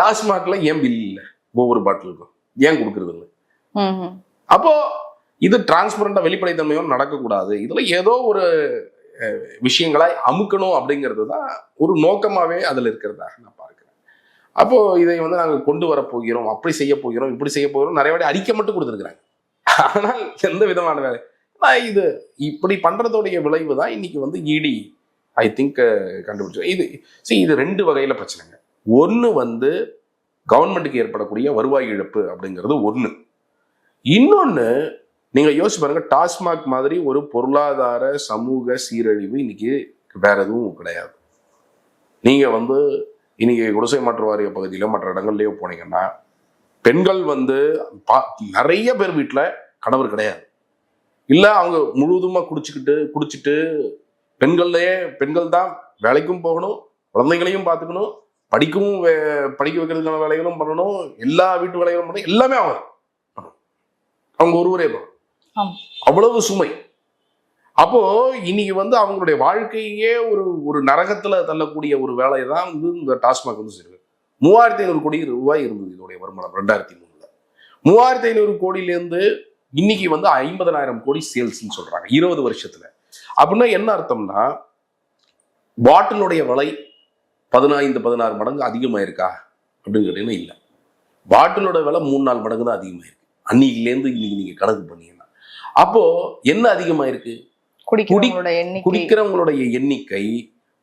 டாஸ்மாக்ல ஏன் பில் இல்லை ஒவ்வொரு பாட்டிலுக்கும் ஏன் கொடுக்கறது இல்லை? அப்போ இது டிரான்ஸ்பரண்டா வெளிப்படைத்தன்மையும் நடக்கக்கூடாது. இதுல ஏதோ ஒரு விஷயங்களை அமுக்கணும் அப்படிங்கிறது தான் ஒரு நோக்கமாவே அதுல இருக்கிறதாக நான் பார்க்கிறேன். அப்போ இதை வந்து நாங்கள் கொண்டு வர போகிறோம், அப்படி செய்ய போகிறோம், இப்படி செய்ய போகிறோம், நிறைய வாட்டி அறிக்கை மட்டும் கொடுத்துருக்குறாங்க. ஆனால் எந்த விதமான வேலை இது இப்படி பண்றதோடைய விளைவு தான் இன்னைக்கு வந்து இடி ஐ திங்க் கண்டுபிடிச்சோம். இது ரெண்டு வகையில பிரச்சனைங்க. ஒன்று வந்து கவர்மெண்ட்டுக்கு ஏற்படக்கூடிய வருவாய் இழப்பு அப்படிங்கிறது ஒன்று. இன்னொன்று நீங்க யோசிச்சு பாருங்க, டாஸ்மாக் மாதிரி ஒரு பொருளாதார சமூக சீரழிவு இன்னைக்கு வேற எதுவும் கிடையாது. நீங்க வந்து இன்னைக்கு குடிசை மாற்று வாரிய பகுதியிலோ மற்ற இடங்கள்லயோ போனீங்கன்னா பெண்கள் வந்து நிறைய பேர் வீட்டுல கணவர் கிடையாது, இல்ல அவங்க முழுவதுமா குடிச்சிட்டு பெண்கள் தான் வேலைக்கும் போகணும், குழந்தைகளையும் பார்த்துக்கணும், படிக்க வைக்கிறதுக்கான வேலைகளும் பண்ணணும், எல்லா வீட்டு வேலைகளும் பண்ணணும், எல்லாமே அவங்க ஒருவரே தான். அவ்வளவு சுமை. அப்போ இன்னைக்கு வந்து அவங்களுடைய வாழ்க்கையே ஒரு நரகத்துல தள்ளக்கூடிய ஒரு வேலையை தான் வந்து இந்த டாஸ்மாக் வந்து செய்யுது. 3500 கோடி ரூபாய் இருந்தது இதோடைய வருமானம் 2003. 3500 கோடியிலேருந்து இன்னைக்கு வந்து 50,000 கோடி சேல்ஸ்ன்னு சொல்றாங்க 20 வருஷத்துல. அப்படின்னா என்ன அர்த்தம்னா பாட்டிலுடைய விலை 15-16 மடங்கு அதிகமாயிருக்கா அப்படின்னு கேட்டீங்கன்னா இல்லை. பாட்டிலோட விலை 3-4 மடங்கு தான் அதிகமாயிருக்கு அன்னைக்குலேருந்து இன்னைக்கு நீங்க கணக்கு பண்ணீங்கன்னா. அப்போ என்ன அதிகமாயிருக்கு? குடிக்கிறவங்களுடைய எண்ணிக்கை,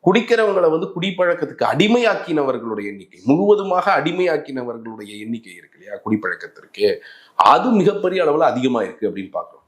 குடிக்கிறவங்களை வந்து குடிப்பழக்கத்துக்கு அடிமையாக்கினவர்களுடைய எண்ணிக்கை, முழுவதுமாக அடிமையாக்கினவர்களுடைய எண்ணிக்கை இருக்கு இல்லையா குடிப்பழக்கத்திற்கு, அது மிகப்பெரிய அளவுல அதிகமா இருக்கு அப்படின்னு பாக்குறோம்.